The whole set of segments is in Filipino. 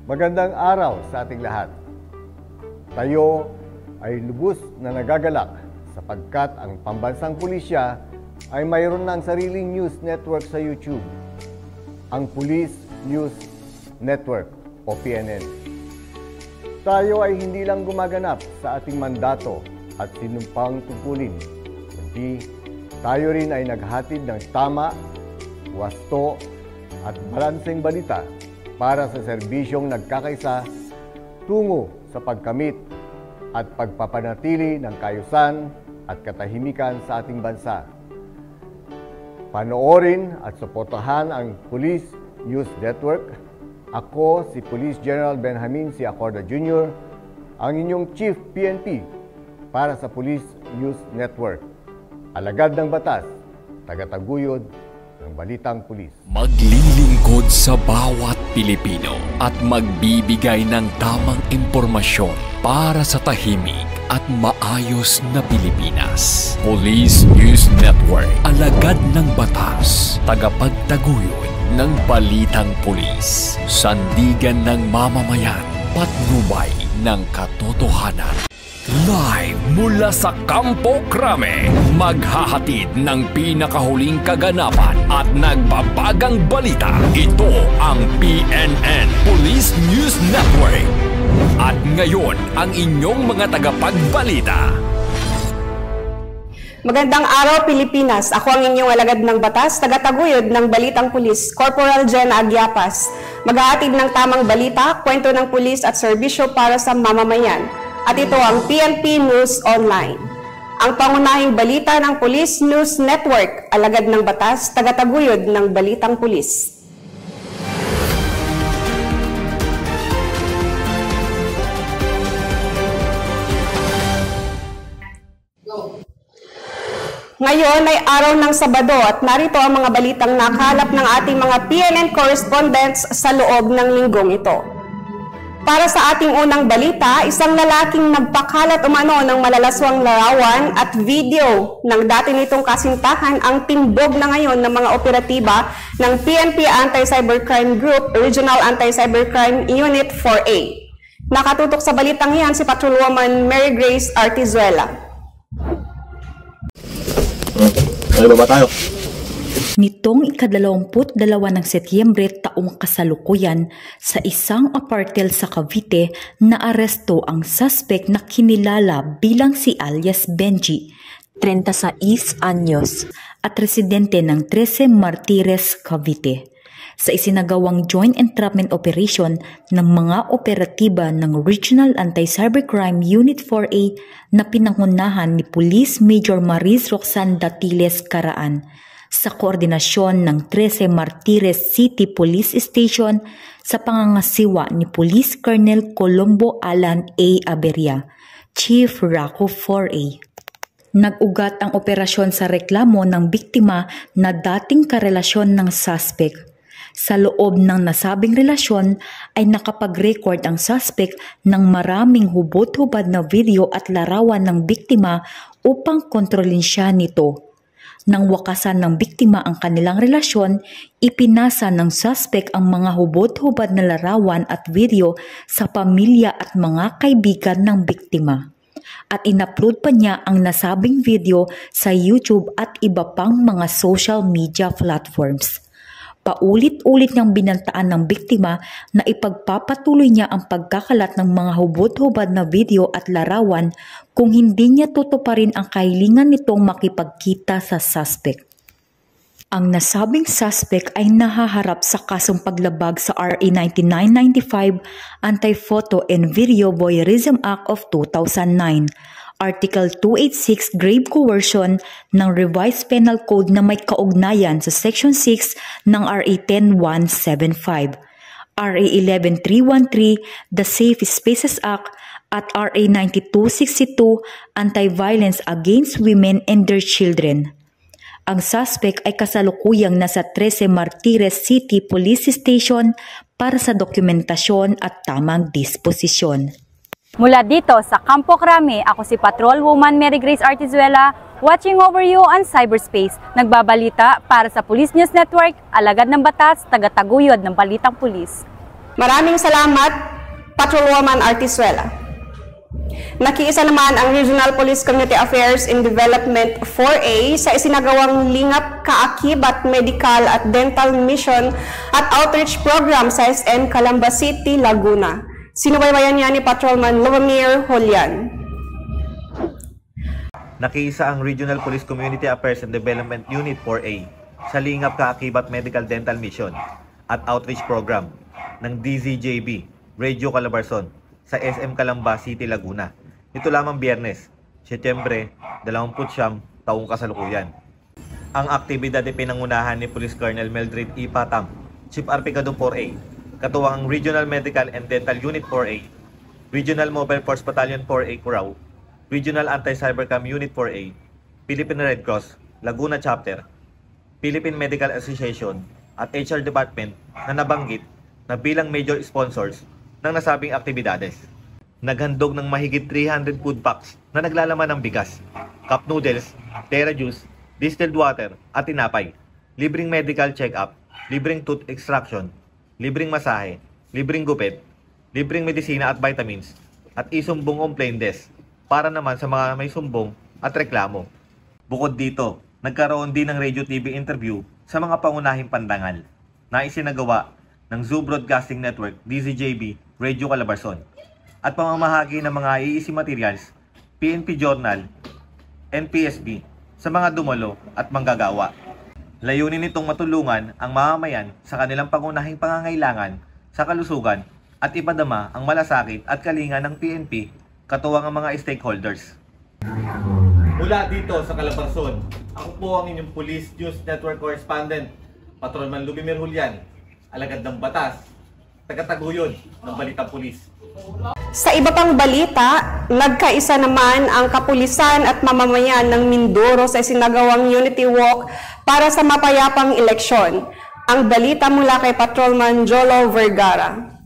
Magandang araw sa ating lahat. Tayo ay lubos na nagagalak sapagkat ang pambansang pulisya ay mayroon ng sariling news network sa YouTube, ang Police News Network o PNN. Tayo ay hindi lang gumaganap sa ating mandato at sinumpang tungkulin, kundi tayo rin ay naghatid ng tama, wasto at balanseng balita para sa serbisyong nagkakaisa tungo sa pagkamit at pagpapanatili ng kaayusan at katahimikan sa ating bansa. Panoorin at suportahan ang Police News Network. Ako si Police General Benjamin C. Acorda Jr., ang inyong Chief PNP para sa Police News Network. Alagad ng batas, tagataguyod ng balitang pulis. Maglilingkod sa bawat Pilipino at magbibigay ng tamang impormasyon para sa tahimik at maayos na Pilipinas. Police News Network, alagad ng batas, tagapagtaguyod ng balitang pulis, sandigan ng mamamayan, patnubay ng katotohanan. Live mula sa Campo Crame, maghahatid ng pinakahuling kaganapan at nagbabagang balita. Ito ang PNN Police News Network. At ngayon, ang inyong mga tagapagbalita. Magandang araw, Pilipinas. Ako ang inyong alagad ng batas, tagataguyod ng Balitang Pulis, Corporal Jen Agiapas. Maghahatid ng tamang balita, kwento ng pulis at serbisyo para sa mamamayan. At ito ang PNP News Online. Ang pangunahing balita ng Police News Network, alagad ng batas, tagataguyod ng Balitang Pulis. Ngayon ay araw ng Sabado at narito ang mga balitang nakalap ng ating mga PNN correspondents sa loob ng linggong ito. Para sa ating unang balita, isang lalaking nagpakalat umano ng malalaswang larawan at video ng dati nitong kasintahan ang timbog na ngayon ng mga operatiba ng PNP Anti-Cybercrime Group Regional Anti-Cybercrime Unit 4A. Nakatutok sa balitang yan si Patrolwoman Mary Grace Artizuela. Ano ba tayo? Nitong ika-22 ng Setyembre taong kasalukuyan sa isang apartel sa Cavite, naaresto ang suspect na kinilala bilang si alias Benji, 36 anyos, at residente ng 13 Martires, Cavite. Sa isinagawang joint entrapment operation ng mga operatiba ng Regional Anti-Cybercrime Unit 4A na pinangunahan ni Police Major Maris Roxanne Datiles Caraan, sa koordinasyon ng 13 Martires City Police Station sa pangangasiwa ni Police Colonel Colombo Alan A. Aberia, Chief RACO 4A. Nag-ugat ang operasyon sa reklamo ng biktima na dating karelasyon ng suspect. Sa loob ng nasabing relasyon ay nakapag-record ang suspect ng maraming hubot-hubad na video at larawan ng biktima upang kontrolin siya nito. Nang wakasan ng biktima ang kanilang relasyon, ipinasa ng suspect ang mga hubot-hubad na larawan at video sa pamilya at mga kaibigan ng biktima. At in-upload pa niya ang nasabing video sa YouTube at iba pang mga social media platforms. Paulit-ulit niyang binantaan ng biktima na ipagpapatuloy niya ang pagkakalat ng mga hubot-hubad na video at larawan kung hindi niya tutuparin ang kahilingan nitong makipagkita sa suspect. Ang nasabing suspect ay nahaharap sa kasong paglabag sa RA 9995 Anti-Photo and Video Voyeurism Act of 2009, Article 286 Grave Coercion ng Revised Penal Code na may kaugnayan sa Section 6 ng RA 10175, RA 11313 The Safe Spaces Act at RA 9262 Anti-Violence Against Women and Their Children. Ang suspect ay kasalukuyang nasa 13 Martires City Police Station para sa dokumentasyon at tamang disposisyon. Mula dito sa Campo Crame, ako si Patrolwoman Mary Grace Artizuela, watching over you on cyberspace. Nagbabalita para sa Police News Network, alagad ng batas, tagataguyod ng balitang pulis. Maraming salamat, Patrolwoman Artizuela. Nakiisa naman ang Regional Police Community Affairs and Development 4A sa isinagawang lingap, kaakib at medical at dental mission at outreach program sa SM Calamba City, Laguna. Sinubaybayan niya ni Patrolman Lubomir Julian. Nakiisa ang Regional Police Community Affairs and Development Unit 4A sa lingap, kaakib at medical dental mission at outreach program ng DZJB Radio Calabarzon sa SM Calamba City, Laguna. Ito lamang Biyernes, Setyembre 29, taong kasalukuyan. Ang aktibidad ay pinangunahan ni Police Colonel Mildred E. Patam, Chief Arpicado 4A, katuwang ang Regional Medical and Dental Unit 4A, Regional Mobile Force Battalion 4A Curaw, Regional Anti-Cybercrime Unit 4A, Philippine Red Cross, Laguna Chapter, Philippine Medical Association at HR Department na nabanggit na bilang major sponsors ng nasabing aktibidades. Naghandog ng mahigit 300 food packs na naglalaman ng bigas, cup noodles, Terra juice, distilled water at tinapay, libreng medical check-up, libreng tooth extraction, libreng masahe, libreng gupit, libreng medisina at vitamins, at isumbong complaint desk para naman sa mga may sumbong at reklamo. Bukod dito, nagkaroon din ng radio TV interview sa mga pangunahing pandangal na isinagawa ng Zoo Broadcasting Network DZJB Radio Calabarzon at pamamahagi ng mga IEC materials, PNP Journal, NPSB sa mga dumalo at manggagawa. Layunin nitong matulungan ang mamamayan sa kanilang pangunahing pangangailangan sa kalusugan at ipadama ang malasakit at kalinga ng PNP katuwang ang mga stakeholders. Mula dito sa Calabarzon, ako po ang inyong Police News Network Correspondent, Patrolman Lubomir Julian, alagad ng batas, tagataguyod ng Balitang Pulis. Sa iba pang balita, nagkaisa naman ang kapulisan at mamamayan ng Mindoro sa isinagawang Unity Walk para sa mapayapang eleksyon. Ang balita mula kay Patrolman Jolo Vergara.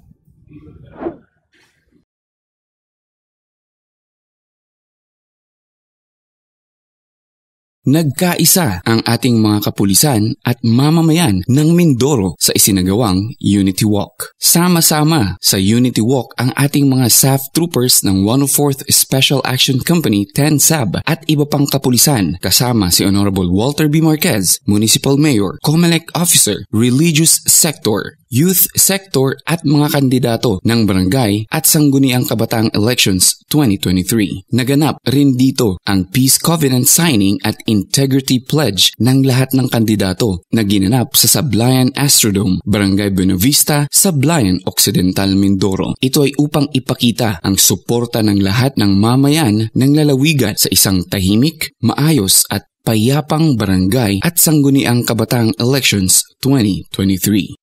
Nagkaisa ang ating mga kapulisan at mamamayan ng Mindoro sa isinagawang Unity Walk. Sama-sama sa Unity Walk ang ating mga SAF troopers ng 104th Special Action Company 10 SAB at iba pang kapulisan kasama si Honorable Walter B. Marquez, Municipal Mayor, COMELEC Officer, Religious Sector, Youth Sector at mga kandidato ng barangay at sangguniang kabataang elections 2023. Naganap rin dito ang Peace Covenant Signing at Integrity Pledge ng lahat ng kandidato na ginanap sa Sablayan Astrodome, Barangay Buenavista, Sablayan Occidental, Mindoro. Ito ay upang ipakita ang suporta ng lahat ng mamayan ng lalawigan sa isang tahimik, maayos at payapang barangay at sangguniang kabataang elections 2023.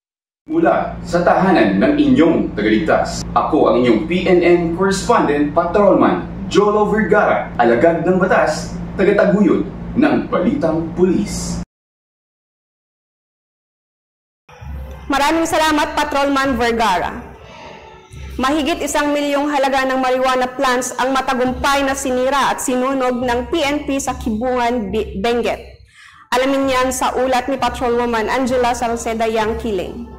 Mula sa tahanan ng inyong tagaligtas, ako ang inyong PNN Correspondent Patrolman Jolo Vergara, alagad ng batas, tagataguyod ng Balitang Pulis. Maraming salamat, Patrolman Vergara. Mahigit 1 milyong halaga ng marijuana plants ang matagumpay na sinira at sinunog ng PNP sa Kibungan, Benguet. Alamin niyan sa ulat ni Patrolwoman Angela Salceda Yang Kiling.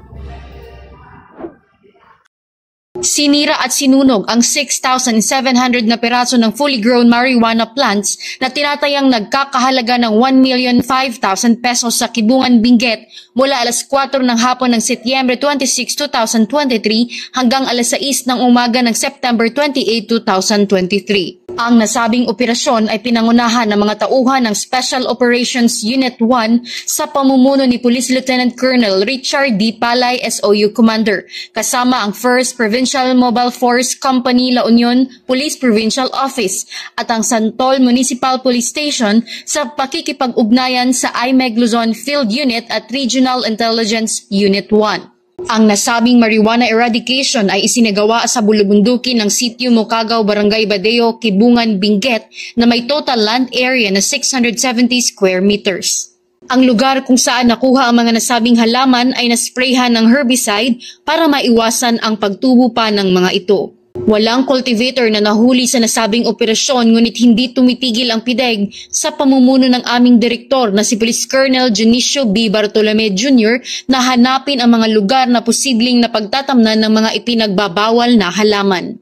Sinira at sinunog ang 6,700 na piraso ng fully grown marijuana plants na tinatayang nagkakahalaga ng 1,005,000 pesos sa Kibungan, Benguet mula alas 4 ng hapon ng Setyembre 26, 2023 hanggang alas 6 ng umaga ng September 28, 2023. Ang nasabing operasyon ay pinangunahan ng mga tauhan ng Special Operations Unit 1 sa pamumuno ni Police Lieutenant Colonel Richard D. Palay, SOU Commander, kasama ang 1st Provincial Mobile Force Company La Union Police Provincial Office at ang Santol Municipal Police Station sa pakikipag-ugnayan sa IMEG Luzon Field Unit at Regional Intelligence Unit 1. Ang nasabing marijuana eradication ay isinagawa sa bulubundukin ng Sitio Mocagaw, Barangay Badeo, Kibungan, Benguet na may total land area na 670 square meters. Ang lugar kung saan nakuha ang mga nasabing halaman ay nasprayhan ng herbicide para maiwasan ang pagtubo pa ng mga ito. Walang cultivator na nahuli sa nasabing operasyon ngunit hindi tumitigil ang PIDEG sa pamumuno ng aming direktor na si Police Colonel Junicio B. Bartolome Jr. na hanapin ang mga lugar na posibleng napagtatamnan ng mga ipinagbabawal na halaman.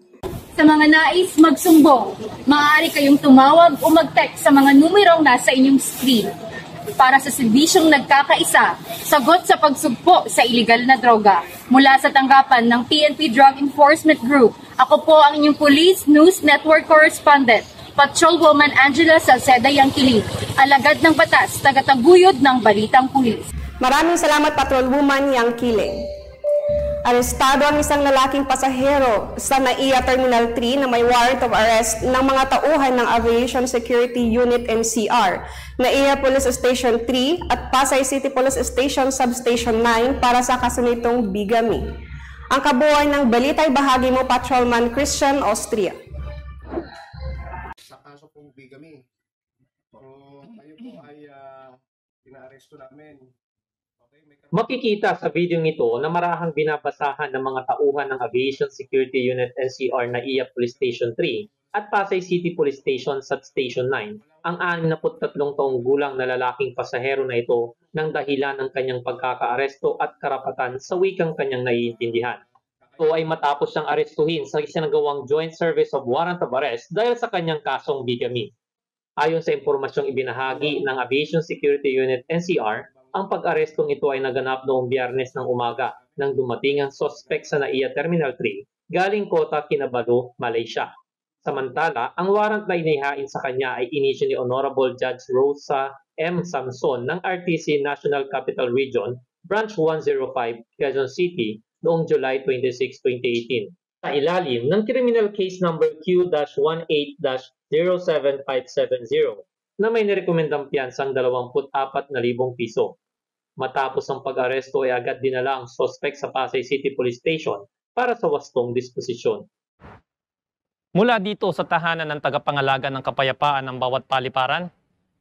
Sa mga nais magsumbong, maaari kayong tumawag o mag-text sa mga numerong nasa inyong screen. Para sa serbisyong nagkakaisa, sagot sa pagsugpo sa iligal na droga. Mula sa tanggapan ng PNP Drug Enforcement Group, ako po ang inyong Police News Network Correspondent, Patrolwoman Angela Salceda Yangkiling, alagad ng batas, tagataguyod ng Balitang Pulis. Maraming salamat, Patrolwoman Yangkiling. Arestado ang isang lalaking pasahero sa NAIA Terminal 3 na may warrant of arrest ng mga tauhan ng Aviation Security Unit NCR, NAIA Police Station 3 at Pasay City Police Station Substation 9 para sa kaso nitong bigamy. Ang kabuuan ng balita ay bahagi mo, Patrolman Christian Austria. Sa kaso pong bigamy, tayo po ay pinaaresto namin. Makikita sa video ito na marahang binabasahan ng mga tauhan ng Aviation Security Unit NCR na NAIA Police Station 3 at Pasay City Police Station Substation 9 ang 63 taong gulang na lalaking pasahero na ito ng dahilan ng kanyang pagkakaaresto at karapatan sa wikang kanyang naiintindihan. Ito ay matapos siyang arestuhin sa isinagawang Joint Service of Warrant of Arrest dahil sa kanyang kasong bigamy. Ayon sa impormasyong ibinahagi ng Aviation Security Unit NCR, ang pag-arestong ito ay naganap noong Biyernes ng umaga nang dumating ang suspect sa NAIA Terminal 3 galing Kota Kinabalu, Malaysia. Samantala, ang warrant na inihain sa kanya ay inisyu ni Honorable Judge Rosa M. Samson ng RTC National Capital Region, Branch 105, Quezon City noong July 26, 2018. Sa ilalim ng Criminal Case Number Q-18-07570 na may nirekomendang piyansang 24,000 piso. Matapos ang pag-aresto ay agad dinala ang suspect sa Pasay City Police Station para sa wastong disposisyon. Mula dito sa tahanan ng tagapangalaga ng kapayapaan ng bawat paliparan,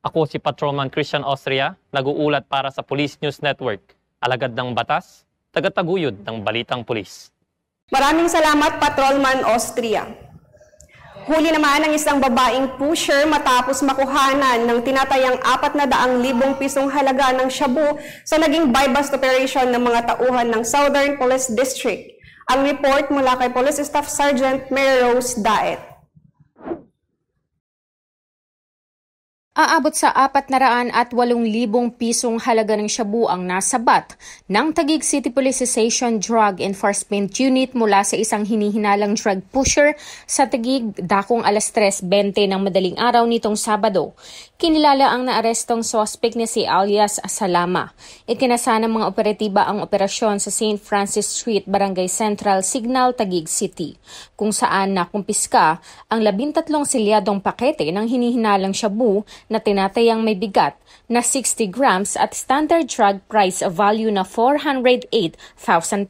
ako si Patrolman Christian Austria, nag-uulat para sa Police News Network, alagad ng batas, tagataguyod ng Balitang Pulis. Maraming salamat, Patrolman Austria. Huli naman ang isang babaeng pusher matapos makuhanan ng tinatayang 400,000 pisong halaga ng shabu sa naging buy-bust operation ng mga tauhan ng Southern Police District. Ang report mula kay Police Staff Sergeant Mary Rose Daet. Aabot sa 408,000 pisong halaga ng shabu ang nasabat ng Taguig City Police Station Drug Enforcement Unit mula sa isang hinihinalang drug pusher sa Taguig dakong alas 3:20 ng madaling araw nitong Sabado. Kinilala ang naarestong suspect na si alias Salama. Ikinasa ng mga operatiba ang operasyon sa St. Francis Street, Barangay Central, Signal, Taguig City, kung saan nakumpiska ang 13 silyadong pakete ng hinihinalang shabu na tinatayang may bigat na 60 grams at standard drug price value na 408,000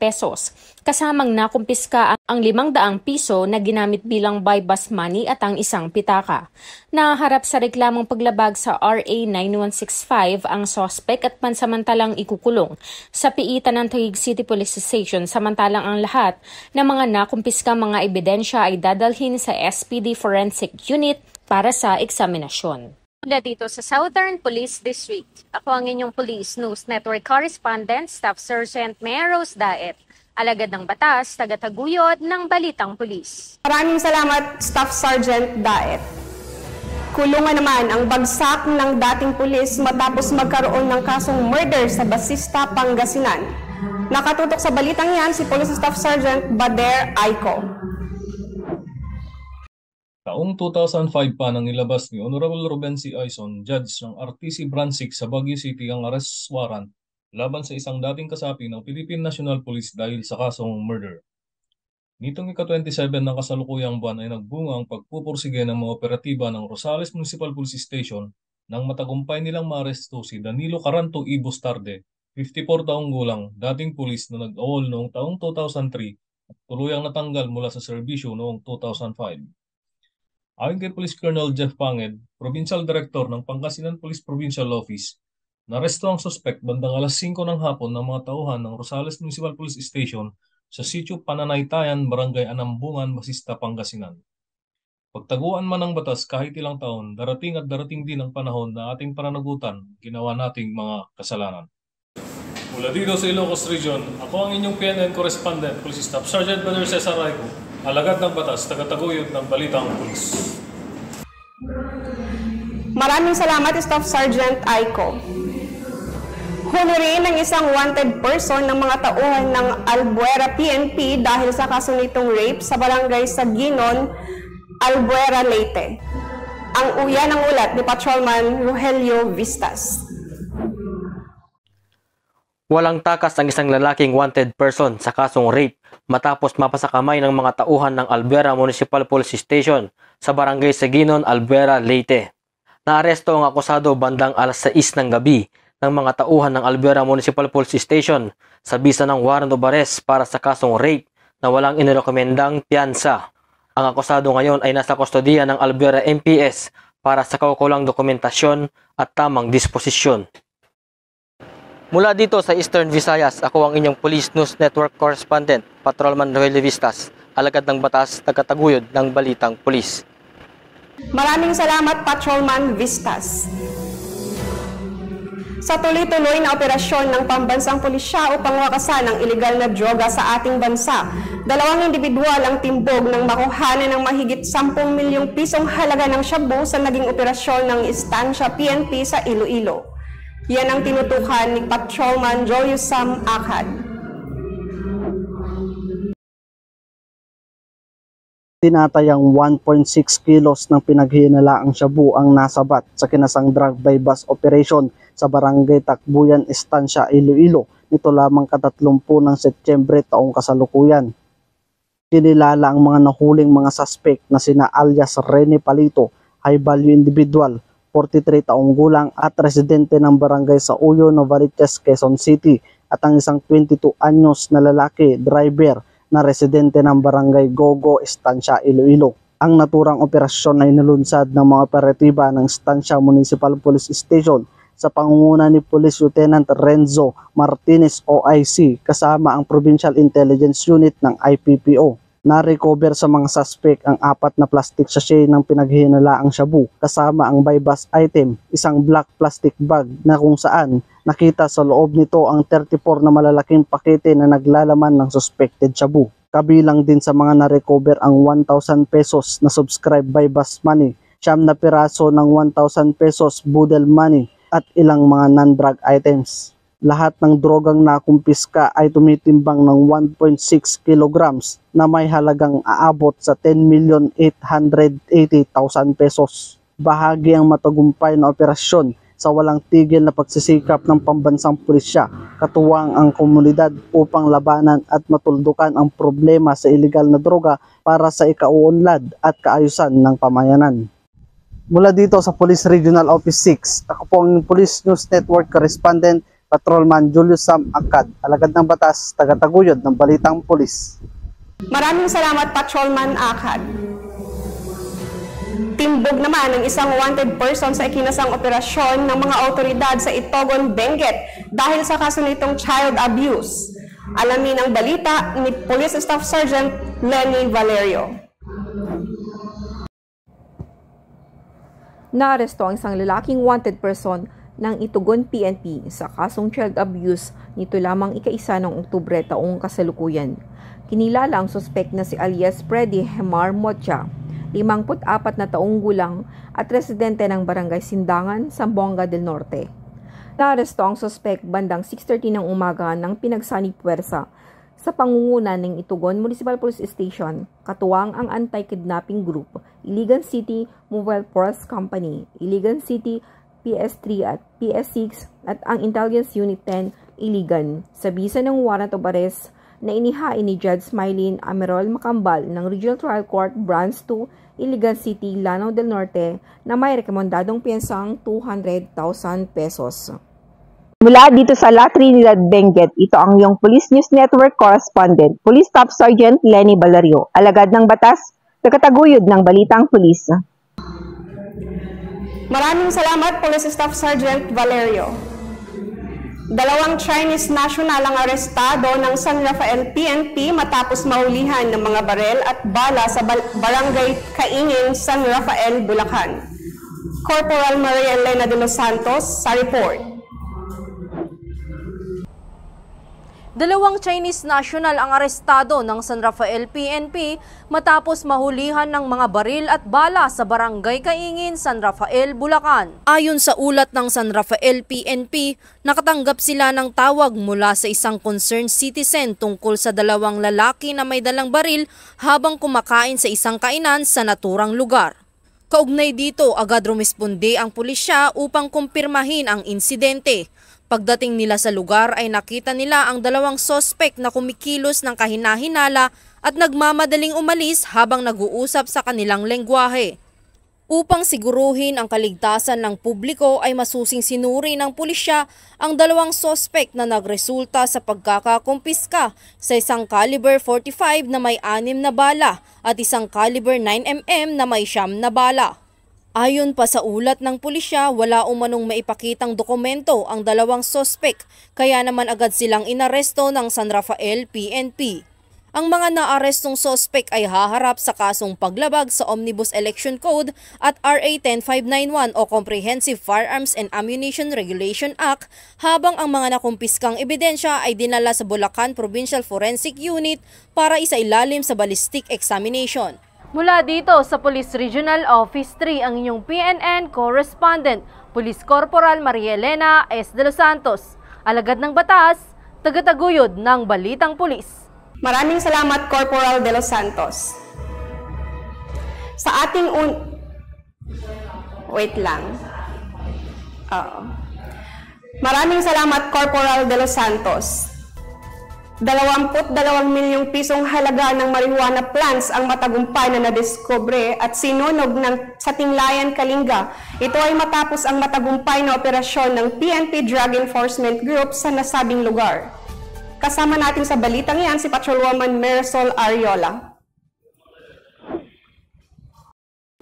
pesos. Kasamang nakumpiska ang 500 piso na ginamit bilang buy-bust money at ang isang pitaka. Naharap sa reklamong paglabag sa RA 9165 ang suspect at pansamantalang ikukulong sa piitan ng Taguig City Police Station, samantalang ang lahat ng mga nakumpiska mga ebidensya ay dadalhin sa SPD Forensic Unit para sa eksaminasyon. Mula dito sa Southern Police District, ako ang inyong Police News Network Correspondent, Staff Sergeant Mary Rose Daet, alagad ng batas, tagataguyod ng Balitang Pulis. Maraming salamat, Staff Sergeant Daet. Kulungan naman ang bagsak ng dating pulis matapos magkaroon ng kasong murder sa Basista, Pangasinan. Nakatutok sa balitang yan si Police Staff Sergeant Bader Aiko. Taong 2005 pa nang nilabas ni Honorable Ruben C. Aison, Judge ng RTC Branch 6 sa Baguio City ang arrest warrant laban sa isang dating kasapi ng Philippine National Police dahil sa kasong murder. Nitong ika-27 ng kasalukuyang buwan ay nagbunga ang pagpupursige ng mga operatiba ng Rosales Municipal Police Station nang matagumpay nilang maaresto si Danilo Caranto E. Bustarde, 54 taong gulang, dating pulis na nag-awol noong taong 2003 at tuluyang natanggal mula sa serbisyo noong 2005. Ayon kay Police Colonel Jeff Panged, Provincial Director ng Pangasinan Police Provincial Office, naresto ang suspect bandang alas 5 ng hapon ng mga tauhan ng Rosales Municipal Police Station sa Sitio Pananaytayan, Barangay Anambungan, Masista, Pangasinan. Pagtaguan man ng batas kahit ilang taon, darating at darating din ang panahon na ating pananagutan ginawa nating mga kasalanan. Mula dito sa Ilocos Region, ako ang inyong PNN Correspondent, Police Staff Sergeant Brother Cesar Raico, alagad ng batas, tagataguyod ng Balitang Pulis. Maraming salamat, Staff Sergeant Aiko. Huli rin ng isang wanted person ng mga tauhan ng Albuera PNP dahil sa kaso nitong rape sa barangay Saginon, Albuera, Leyte. Ang uya ng ulat ni Patrolman Rogelio Vistas. Walang takas ang isang lalaking wanted person sa kasong rape matapos mapasakamay ng mga tauhan ng Albuera Municipal Police Station sa barangay Saginon, Albuera, Leyte. Naaresto ang akusado bandang alas 6 ng gabi ng mga tauhan ng Albuera Municipal Police Station sa bisa ng warrant of arrest para sa kasong rape na walang inirekomendang piyansa. Ang akusado ngayon ay nasa kustodiya ng Albuera MPS para sa kaukulang dokumentasyon at tamang disposisyon. Mula dito sa Eastern Visayas, ako ang inyong Police News Network Correspondent, Patrolman Rogelio Vistas, alagad ng batas, tagataguyod ng Balitang Pulis. Maraming salamat, Patrolman Vistas. Sa tuloy-tuloy na operasyon ng pambansang pulisya upang wakasan ang ilegal na droga sa ating bansa, 2 individual ang timbog ng makuhanan ng mahigit 10 milyong pisong halaga ng shabu sa naging operasyon ng Istansya PNP sa Iloilo. Yan ang tinutukan ni Patrolman Julius Sam Akad. Tinatayang 1.6 kilos ng pinaghinalaang shabu ang nasabat sa kinasang drug by bus operation sa Barangay Takbuyan, Estancia, Iloilo nito lamang 30 ng Setyembre taong kasalukuyan. Kinilala ang mga nahuling mga suspect na sina alias Rene Palito, high value individual, 43 taong gulang at residente ng barangay sa Uyo, Novaliches, Quezon City at ang isang 22 anyos na lalaki, driver, na residente ng barangay Gogo, Estancia, Iloilo. Ang naturang operasyon ay nalunsad ng mga operatiba ng Estancia Municipal Police Station sa pangunguna ni Police Lieutenant Renzo Martinez OIC kasama ang Provincial Intelligence Unit ng IPPO. Na-recover sa mga suspect ang 4 na plastic sachet ng pinaghinalaang shabu kasama ang buy-bus item, isang black plastic bag na kung saan nakita sa loob nito ang 34 na malalaking pakete na naglalaman ng suspected shabu. Kabilang din sa mga na-recover ang 1,000 pesos na subscribe buy-bus money, 9 na piraso ng 1,000 pesos budel money at ilang mga non-drug items. Lahat ng drogang nakumpiska ay tumitimbang ng 1.6 kilograms na may halagang aabot sa 10,880,000 pesos. Bahagi ang matagumpay na operasyon sa walang tigil na pagsisikap ng pambansang pulisya, katuwang ang komunidad upang labanan at matuldukan ang problema sa ilegal na droga para sa ikauunlad at kaayusan ng pamayanan. Mula dito sa Police Regional Office 6, ako po ang Police News Network Correspondent, Patrolman Julius Sam Akad, alagad ng batas, tagataguyod ng Balitang Pulis. Maraming salamat, Patrolman Akad. Timbog naman ang isang wanted person sa ikinasang operasyon ng mga otoridad sa Itogon, Benguet dahil sa kaso nitong child abuse. Alamin ang balita ni Police Staff Sergeant Lenny Valerio. Naaresto ang isang lalaking wanted person ng Itugon PNP sa kasong child abuse nito lamang ika-1 ng Oktubre taong kasalukuyan. Kinilala ang suspect na si alias Freddy Hemar Mocha, 54 na taong gulang at residente ng Barangay Sindangan, Zamboanga del Norte. Naaresto ang suspect bandang 6:30 ng umaga ng pinagsani puwersa sa pangunguna ng Itugon Municipal Police Station, katuwang ang Anti-Kidnapping Group, Iligan City Mobile Force Company, Iligan City PS3 at PS6 at ang Intelligence Unit 10 Iligan sa bisa ng warrant of arrest na inihain ni Judge Smilene Amerol Macambal ng Regional Trial Court Branch 2, Iligan City, Lanao del Norte na may rekomendadong piyensang 200,000 pesos. Mula dito sa La Trinidad, Benguet, ito ang iyong Police News Network Correspondent, Police Staff Sergeant Lenny Valerio, alagad ng batas, tagataguyod ng Balitang Pulis. Maraming salamat, Police Staff Sergeant Valerio. Dalawang Chinese national ang arestado ng San Rafael PNP matapos mahulihan ng mga barel at bala sa Barangay Kaingin, San Rafael, Bulacan. Corporal Maria Elena de los Santos sa report. Dalawang Chinese national ang arestado ng San Rafael PNP matapos mahulihan ng mga baril at bala sa Barangay Kaingin, San Rafael, Bulacan. Ayon sa ulat ng San Rafael PNP, nakatanggap sila ng tawag mula sa isang concerned citizen tungkol sa dalawang lalaki na may dalang baril habang kumakain sa isang kainan sa naturang lugar. Kaugnay dito, agad rumisponde ang pulisya upang kumpirmahin ang insidente. Pagdating nila sa lugar ay nakita nila ang dalawang sospek na kumikilos ng kahina-hinala at nagmamadaling umalis habang nag-uusap sa kanilang lengguwahe. Upang siguruhin ang kaligtasan ng publiko ay masusing sinuri ng pulisya ang dalawang sospek na nagresulta sa pagkakakumpiska sa isang caliber 45 na may 6 na bala at isang caliber 9mm na may 9 na bala. Ayon pa sa ulat ng pulisya, wala umanong maipakitang dokumento ang dalawang sospek, kaya naman agad silang inaresto ng San Rafael PNP. Ang mga naarestong sospek ay haharap sa kasong paglabag sa Omnibus Election Code at RA 10591 o Comprehensive Firearms and Ammunition Regulation Act, habang ang mga nakumpiskang ebidensya ay dinala sa Bulacan Provincial Forensic Unit para isailalim sa ballistic examination. Mula dito sa Police Regional Office 3 ang inyong PNN correspondent, Police Corporal Maria Elena S. de los Santos, alagad ng batas, tagataguyod ng Balitang Pulis. Maraming salamat, Corporal de los Santos. Sa ating Maraming salamat, Corporal de los Santos. 22 milyong pisong halaga ng marijuana plants ang matagumpay na nadiskubre at sinunog sa Tinglayan, Kalinga. Ito ay matapos ang matagumpay na operasyon ng PNP Drug Enforcement Group sa nasabing lugar. Kasama natin sa balitang yan si Patrolwoman Marisol Ariola.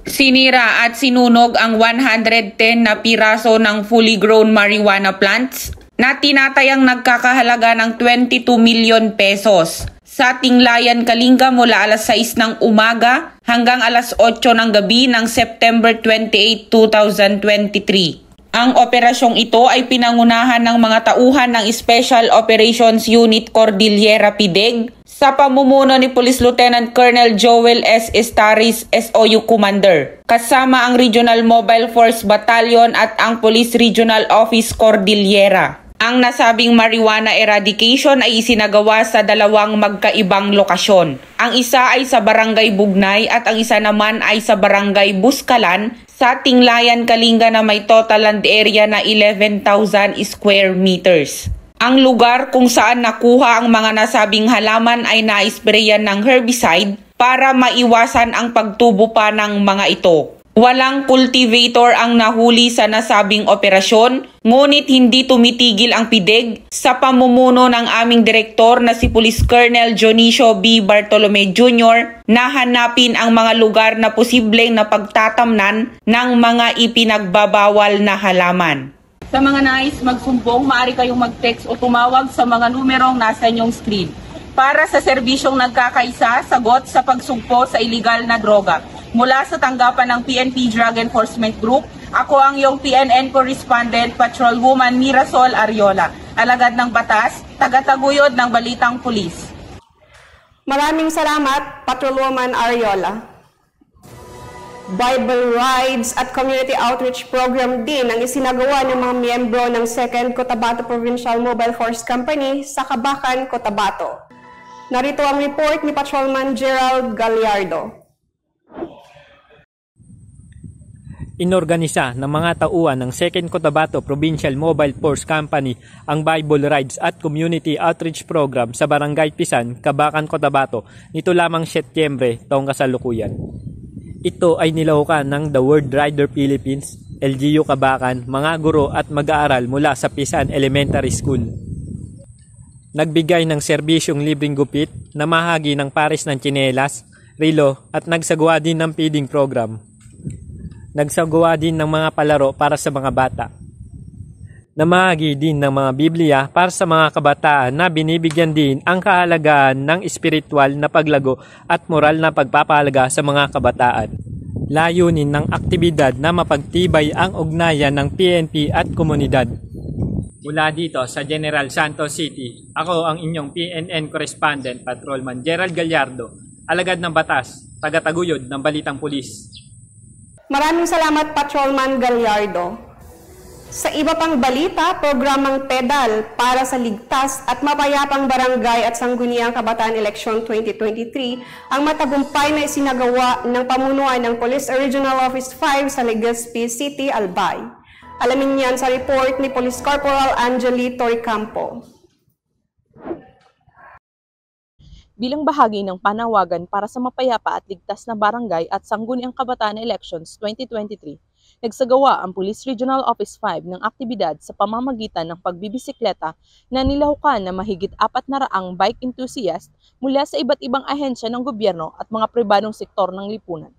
Sinira at sinunog ang 110 na piraso ng fully grown marijuana plants na tinatayang nagkakahalaga ng 22 milyon pesos sa Tinglayan, Kalinga mula alas 6 ng umaga hanggang alas 8 ng gabi ng September 28, 2023. Ang operasyong ito ay pinangunahan ng mga tauhan ng Special Operations Unit Cordillera PIDEG sa pamumuno ni Police Lieutenant Colonel Joel S. Estaris, SOU Commander, kasama ang Regional Mobile Force Battalion at ang Police Regional Office Cordillera. Ang nasabing marijuana eradication ay isinagawa sa dalawang magkaibang lokasyon. Ang isa ay sa Barangay Bugnay at ang isa naman ay sa Barangay Buskalan sa Tinglayan, Kalinga na may total land area na 11,000 square meters. Ang lugar kung saan nakuha ang mga nasabing halaman ay naisprayan ng herbicide para maiwasan ang pagtubo pa ng mga ito. Walang cultivator ang nahuli sa nasabing operasyon, ngunit hindi tumitigil ang PIDEG sa pamumuno ng aming direktor na si Police Colonel Jonicio B. Bartolome Jr. na hanapin ang mga lugar na posibleng napagtatamnan ng mga ipinagbabawal na halaman. Sa mga nais magsumbong, maaari kayong mag-text o tumawag sa mga numerong nasa inyong screen. Para sa serbisyong nagkakaisa, sagot sa pagsugpo sa iligal na droga. Mula sa tanggapan ng PNP Drug Enforcement Group, ako ang iyong PNN Correspondent, Patrolwoman Marisol Ariola, alagad ng batas, tagataguyod ng Balitang Pulis. Maraming salamat, Patrolwoman Ariola. Bible Rides at Community Outreach Program din ang isinagawa ng mga miyembro ng 2nd Cotabato Provincial Mobile Force Company sa Cabacan, Cotabato. Narito ang report ni Patrolman Gerald Gallardo. Inorganisa ng mga tauhan ng 2nd Cotabato Provincial Mobile Force Company ang Bible Rides at Community Outreach Program sa Barangay Pisan, Cabacan, Cotabato nito lamang Setyembre taong kasalukuyan. Ito ay nilahukan ng The World Rider Philippines, LGU Cabacan, mga guro at mag-aaral mula sa Pisan Elementary School. Nagbigay ng serbisyong libreng gupit, namahagi ng pares ng tsinelas, relo at nagsagawa din ng feeding program. Nagsagawa din ng mga palaro para sa mga bata. Namahagi din ng mga Biblia para sa mga kabataan na binibigyan din ang kahalagahan ng espiritual na paglago at moral na pagpapahalaga sa mga kabataan. Layunin ng aktibidad na mapagtibay ang ugnayan ng PNP at komunidad. Mula dito sa General Santos City, ako ang inyong PNN Correspondent Patrolman Gerald Gallardo, alagad ng batas, tagataguyod ng Balitang Pulis. Maraming salamat Patrolman Gallardo. Sa iba pang balita, programang PEDAL para sa ligtas at mapayapang barangay at sangguniang kabataan election 2023 ang matagumpay na isinagawa ng pamunuan ng Police Regional Office 5 sa Legazpi City, Albay. Alamin niyan sa report ni Police Corporal Angeli Toricampo. Bilang bahagi ng panawagan para sa mapayapa at ligtas na barangay at sangguniang kabataan elections 2023, nagsagawa ang Police Regional Office 5 ng aktibidad sa pamamagitan ng pagbibisikleta na nilahukan na mahigit 400 bike enthusiast mula sa iba't ibang ahensya ng gobyerno at mga pribadong sektor ng lipunan.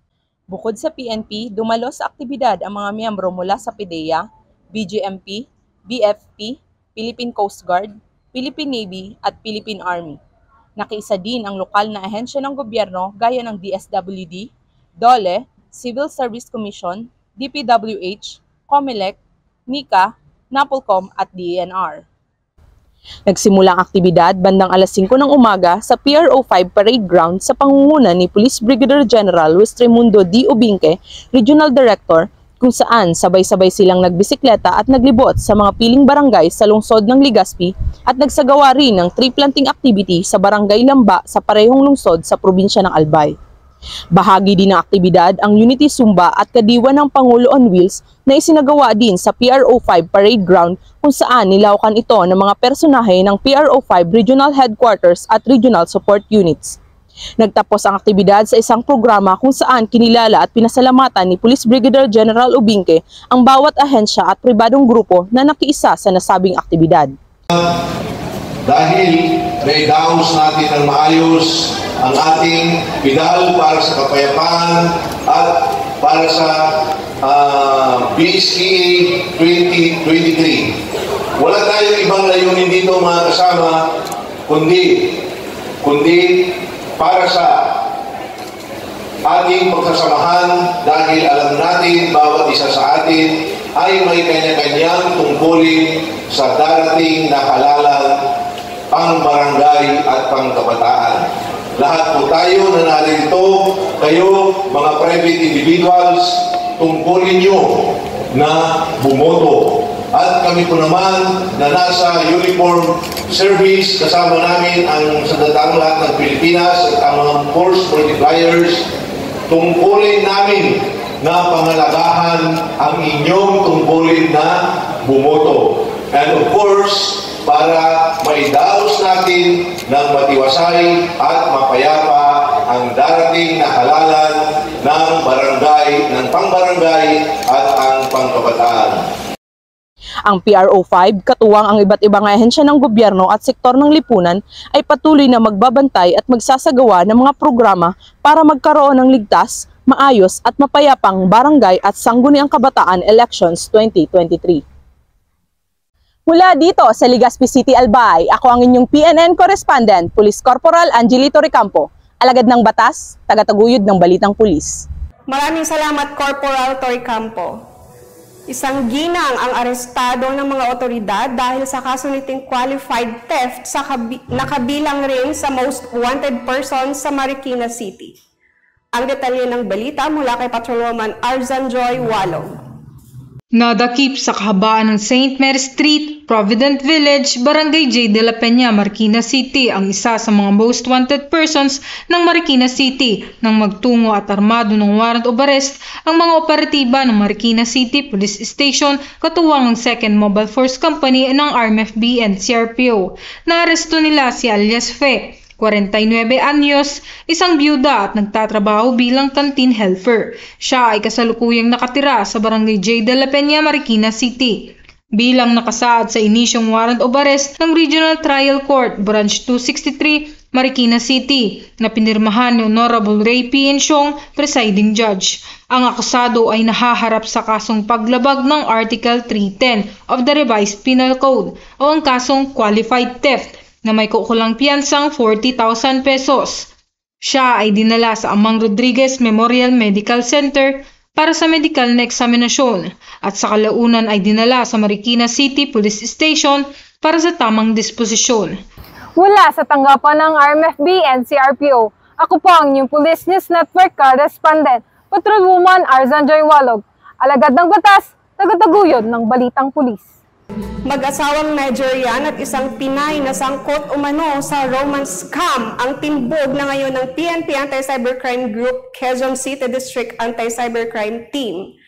Bukod sa PNP, dumalo sa aktibidad ang mga miyembro mula sa PDEA, BGMP, BFP, Philippine Coast Guard, Philippine Navy at Philippine Army. Nakiisa din ang lokal na ahensya ng gobyerno gaya ng DSWD, DOLE, Civil Service Commission, DPWH, COMELEC, NICA, NAPOLCOM at DENR. Nagsimula ang aktibidad bandang alas 5 ng umaga sa PRO 5 Parade Ground sa pangunguna ni Police Brigadier General Luis Raimundo D. Ubinque, Regional Director, kung saan sabay-sabay silang nagbisikleta at naglibot sa mga piling barangay sa lungsod ng Legazpi at nagsagawa rin ng tree planting activity sa Barangay Lamba sa parehong lungsod sa probinsya ng Albay. Bahagi din ng aktibidad ang Unity Zumba at kadiwa ng Pangulo on Wheels na isinagawa din sa PRO 5 Parade Ground kung saan nilawakan ito ng mga personahe ng PRO 5 Regional Headquarters at Regional Support Units. Nagtapos ang aktibidad sa isang programa kung saan kinilala at pinasalamatan ni Police Brigadier General Ubinque ang bawat ahensya at pribadong grupo na nakiisa sa nasabing aktibidad. Dahil na-daos natin ng maayos ang ating PEDAL para sa kapayapaan at para sa BSEA 2023. Wala tayong ibang layunin dito mga kasama, kundi para sa ating pagsasamahan dahil alam natin bawat isa sa atin ay may kanya-kanyang tungkulin sa darating na halalan pang barangay at pang kabataan. Lahat po tayo na narito, kayo mga private individuals, tungkulin nyo na bumoto. At kami po naman na nasa uniform service, kasama namin ang sandatang lahat ng Pilipinas at ang mga force multipliers, tungkulin namin na pangalagahan ang inyong tungkulin na bumoto. And of course, para maidaos natin ng matiwasay at mapayapa ang darating na halalan ng barangay, ng pangbarangay at ang pangkabataan. Ang PRO 5, katuwang ang iba't ibang ahensya ng gobyerno at sektor ng lipunan ay patuloy na magbabantay at magsasagawa ng mga programa para magkaroon ng ligtas, maayos at mapayapang barangay at sangguniang kabataan elections 2023. Mula dito sa Legazpi City, Albay, ako ang inyong PNN Correspondent, Police Corporal Angeli Toricampo, alagad ng batas, tagataguyod ng Balitang Pulis. Maraming salamat Corporal Toricampo. Isang ginang ang arestado ng mga otoridad dahil sa kaso nitong qualified theft sa nakabilang rin sa most wanted person sa Marikina City. Ang detalye ng balita mula kay Patrolwoman Arzan Joy Walong. Nadakip sa kahabaan ng St. Mary Street, Provident Village, Barangay J. de la Peña, Marikina City ang isa sa mga most wanted persons ng Marikina City nang magtungo at armado ng warrant of arrest ang mga operatiba ng Marikina City Police Station katuwang ng 2nd Mobile Force Company ng RMFB and CRPO. Naaresto nila si alias Fe, 49 anyos, isang byuda at nagtatrabaho bilang canteen helper. Siya ay kasalukuyang nakatira sa Barangay J. de la Peña, Marikina City. Bilang nakasaad sa inisyong warrant of arrest ng Regional Trial Court, Branch 263, Marikina City, na pinirmahan ni Honorable Ray P. Ensyong, presiding judge. Ang akusado ay nahaharap sa kasong paglabag ng Article 310 of the Revised Penal Code o ang kasong qualified theft na may kukulang piyansang 40,000 pesos. Siya ay dinala sa Amang Rodriguez Memorial Medical Center para sa medical na eksaminasyon at sa kalaunan ay dinala sa Marikina City Police Station para sa tamang disposisyon. Mula sa tanggapan ng RMFB and CRPO, ako po ang inyong Police News Network Correspondent, Patrolwoman Arzan Joy Walog, alagad ng batas, tagataguyod ng balitang pulis. Mag-asawang Nigerian at isang Pinay na sangkot umano sa romance scam ang timbog na ngayon ng PNP Anti-Cybercrime Group Quezon City District Anti-Cybercrime Team.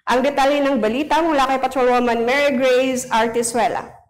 Ang detalye ng balita mula kay Patrolwoman Mary Grace Artisuela.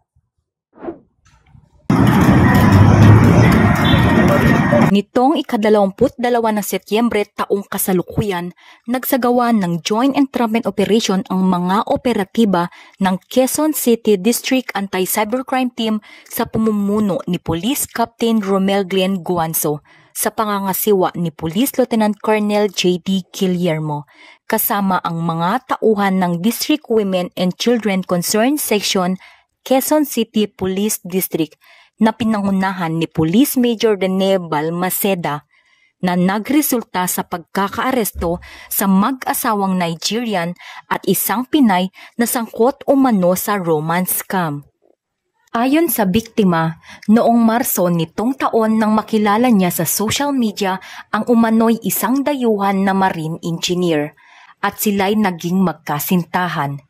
Nitong ika-22 ng Setyembre taong kasalukuyan, nagsagawa ng joint entrapment operation ang mga operatiba ng Quezon City District Anti-Cybercrime Team sa pamumuno ni Police Captain Romel Glenn Guanzo sa pangangasiwa ni Police Lieutenant Colonel J.D. Guillermo, kasama ang mga tauhan ng District Women and Children Concerned Section, Quezon City Police District, na pinangunahan ni Police Major Rene Balmaceda na nagresulta sa pagkakaaresto sa mag-asawang Nigerian at isang Pinay na sangkot umano sa romance scam. Ayon sa biktima, noong Marso nitong taon nang makilala niya sa social media ang umano'y isang dayuhan na marine engineer at sila'y naging magkasintahan.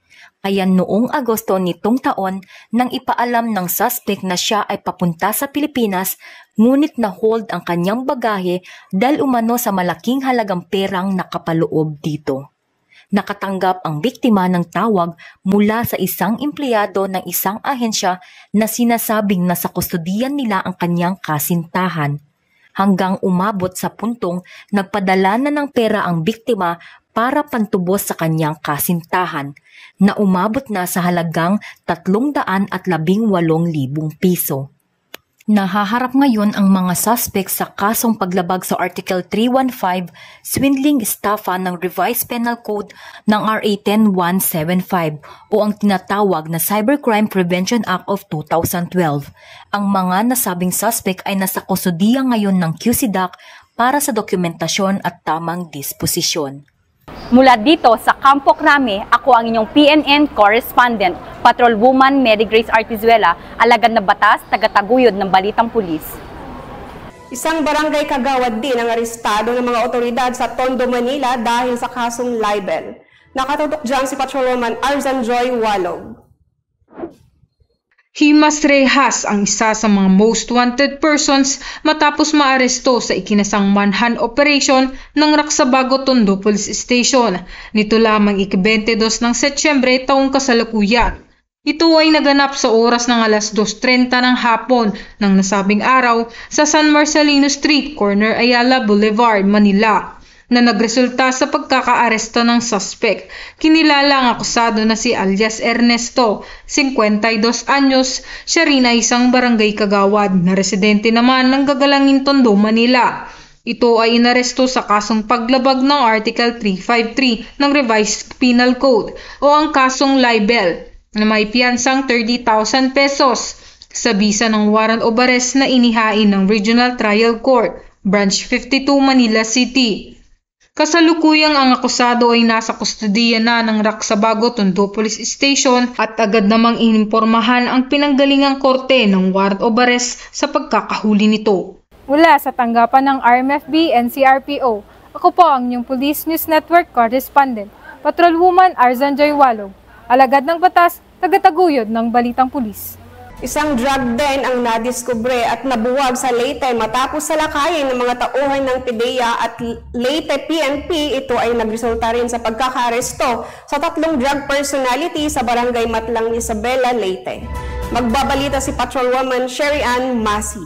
Kaya noong Agosto nitong taon nang ipaalam ng suspect na siya ay papunta sa Pilipinas, ngunit na-hold ang kanyang bagahe dahil umano sa malaking halagang perang nakapaloob dito. Nakatanggap ang biktima ng tawag mula sa isang empleyado ng isang ahensya na sinasabing nasa kustodiyan nila ang kanyang kasintahan. Hanggang umabot sa puntong nagpadala na ng pera ang biktima para pantubos sa kanyang kasintahan na umabot na sa halagang 318,000 piso. Nahaharap ngayon ang mga suspect sa kasong paglabag sa Article 315, swindling estafa ng Revised Penal Code ng RA 10175 o ang tinatawag na Cybercrime Prevention Act of 2012. Ang mga nasabing suspect ay nasa kustodiya ngayon ng QCDAC para sa dokumentasyon at tamang disposisyon. Mula dito sa Campo Crame, ako ang inyong PNN correspondent, Patrolwoman Mary Grace Artisuela, alagad na batas, tagataguyod ng balitang pulis. Isang barangay kagawad din ang arestado ng mga otoridad sa Tondo, Manila dahil sa kasong libel. Nakatutok dyan si Patrolwoman Arzan Joy Walog. Himas Rehas ang isa sa mga most wanted persons matapos maaresto sa ikinasang manhunt operation ng Raksabago Tondo Police Station. Nito lamang ik-22 ng Setyembre taong kasalukuyan. Ito ay naganap sa oras ng alas 2:30 ng hapon ng nasabing araw sa San Marcelino Street, corner Ayala Boulevard, Manila, na nagresulta sa pagkakaaresto ng suspect. Kinilala ang akusado na si alias Ernesto, 52 anyos, siya rin ay isang barangay kagawad na residente naman ng Gagalangin, Tondo, Manila. Ito ay inaresto sa kasong paglabag ng Article 353 ng Revised Penal Code o ang kasong libel na may piyansang 30,000 pesos sa bisa ng warrant of arrest na inihain ng Regional Trial Court, Branch 52, Manila City. Kasalukuyang ang akusado ay nasa kustodiya na ng Raksabago Tondo Police Station at agad namang inimpormahan ang pinanggalingang korte ng warrant of arrest sa pagkakahuli nito. Mula sa tanggapan ng RMFB and CRPO, ako po ang inyong Police News Network correspondent, Patrolwoman Arzan Joy Walog, alagad ng batas, tagataguyod ng balitang pulis. Isang drug den ang nadiskubre at nabuwag sa Leyte matapos salakayin ng mga tauhan ng PDEA at Leyte PNP. Ito ay nagresulta rin sa pagkakaaresto sa 3 drug personality sa Barangay Matlang, Isabela, Leyte. Magbabalita si Patrolwoman Sherry Ann Masi.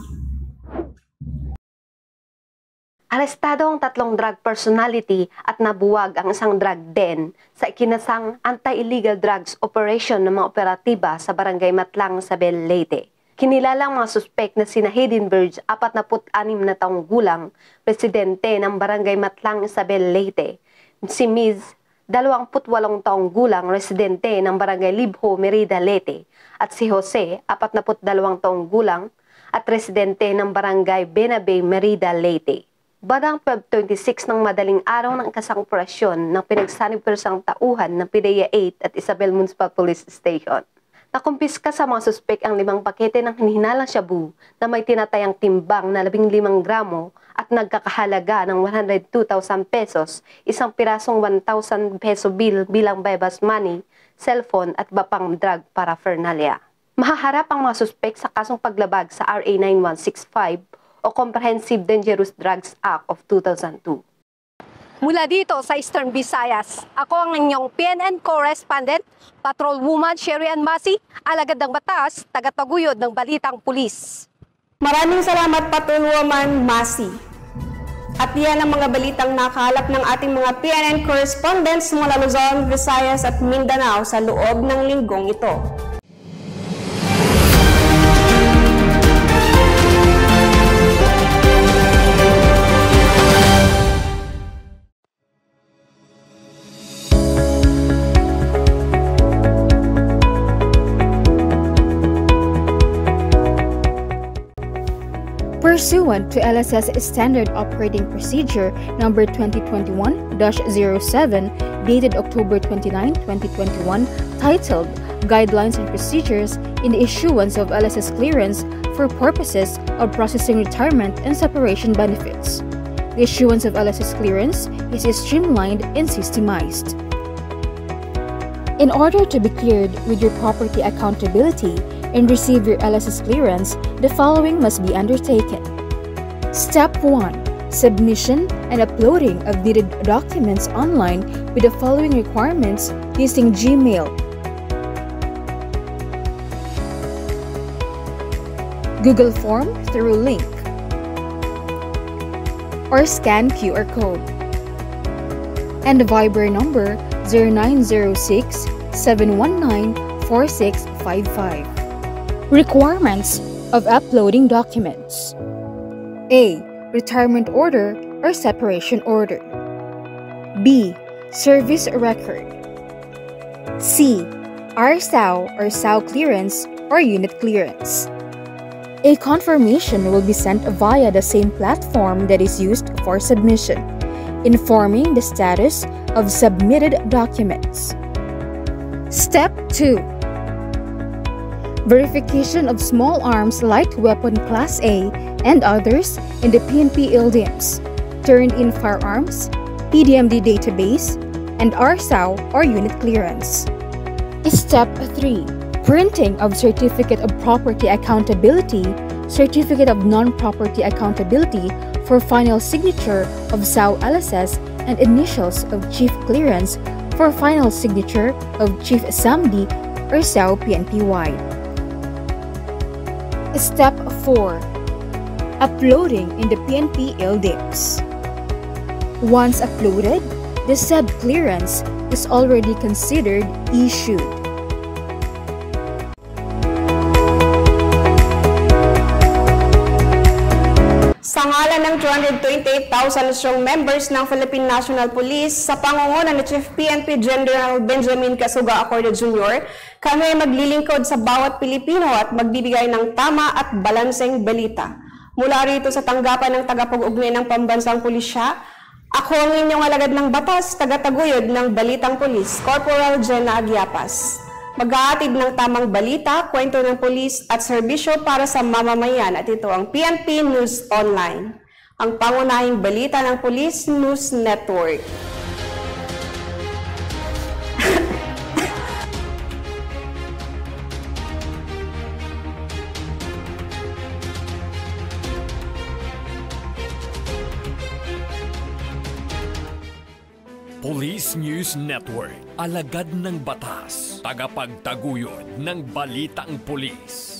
Arestado ang 3 drug personality at nabuwag ang isang drug den sa ikinasang anti-illegal drugs operation ng mga operatiba sa Barangay Matlang, Isabela, Leyte. Kinilala ang mga suspect na sina Hayden Verge, 46 na taong gulang, presidente ng Barangay Matlang, Isabela, Leyte, si Ms. 28 taong gulang residente ng Barangay Libho, Merida, Leyte at si Jose, 42 taong gulang at residente ng Barangay Benabay, Merida, Leyte. Bandang 12:26 ng madaling araw ng ikasang operasyon ng pinagsanibersang tauhan ng PDEA 8 at Isabel Municipal Police Station. Nakumpiska sa mga suspek ang 5 pakete ng hinihinalang shabu na may tinatayang timbang na 15 gramo at nagkakahalaga ng 102,000 pesos, isang pirasong 1,000 peso bill bilang bypass money, cellphone at iba pang drug paraphernalia. Mahaharap ang mga suspek sa kasong paglabag sa RA 9165 o Comprehensive Dangerous Drugs Act of 2002. Mula dito sa Eastern Visayas, ako ang inyong PNN correspondent, Patrolwoman Sherry Ann Masi, alagad ng batas, tagataguyod ng balitang pulis. Maraming salamat, Patrolwoman Masi. At yan ang mga balitang nakahalap ng ating mga PNN correspondents mula Luzon, Visayas at Mindanao sa loob ng linggong ito. Pursuant to LSS Standard Operating Procedure number 2021-07 dated October 29, 2021, titled Guidelines and Procedures in the Issuance of LSS Clearance for Purposes of Processing Retirement and Separation Benefits. The issuance of LSS clearance is streamlined and systemized. In order to be cleared with your property accountability and receive your LSS clearance, the following must be undertaken. Step 1. Submission and uploading of needed documents online with the following requirements using Gmail, Google Form through link, or scan QR code, and the Viber number 0906-719-4655. Requirements of uploading documents. A. Retirement order or separation order. B. Service record. C. RSAO or SAO clearance or unit clearance. A confirmation will be sent via the same platform that is used for submission, informing the status of submitted documents. Step 2. Verification of small arms light weapon Class A and others in the PNP ILDIMS, turned-in firearms, PDMD database, and RSAO or unit clearance. Step 3. Printing of Certificate of Property Accountability, Certificate of Non-Property Accountability for final signature of SAO LSS and initials of Chief Clearance for final signature of Chief SAMD or SAO PNP-wide. Step 4. Uploading in the PNP ILDIMS. Once uploaded, the said clearance is already considered issued. Sa ngalan ng 228,000 strong members ng Philippine National Police sa pangunguna ni Chief PNP General Benjamin Casuga Acorda Jr., kami ay maglilingkod sa bawat Pilipino at magbibigay ng tama at balanseng balita. Mula rito sa tanggapan ng tagapag-ugnay ng Pambansang Pulisya, ako ang inyong alagad ng batas, tagataguyod ng Balitang Pulis, Corporal Jenna Agiapas. Mag-aatid ng tamang balita, kwento ng pulis at serbisyo para sa mamamayan at ito ang PNP News Online, ang pangunahing balita ng Police News Network. Police News Network, alagad ng batas, tagapagtaguyod ng balitang pulis.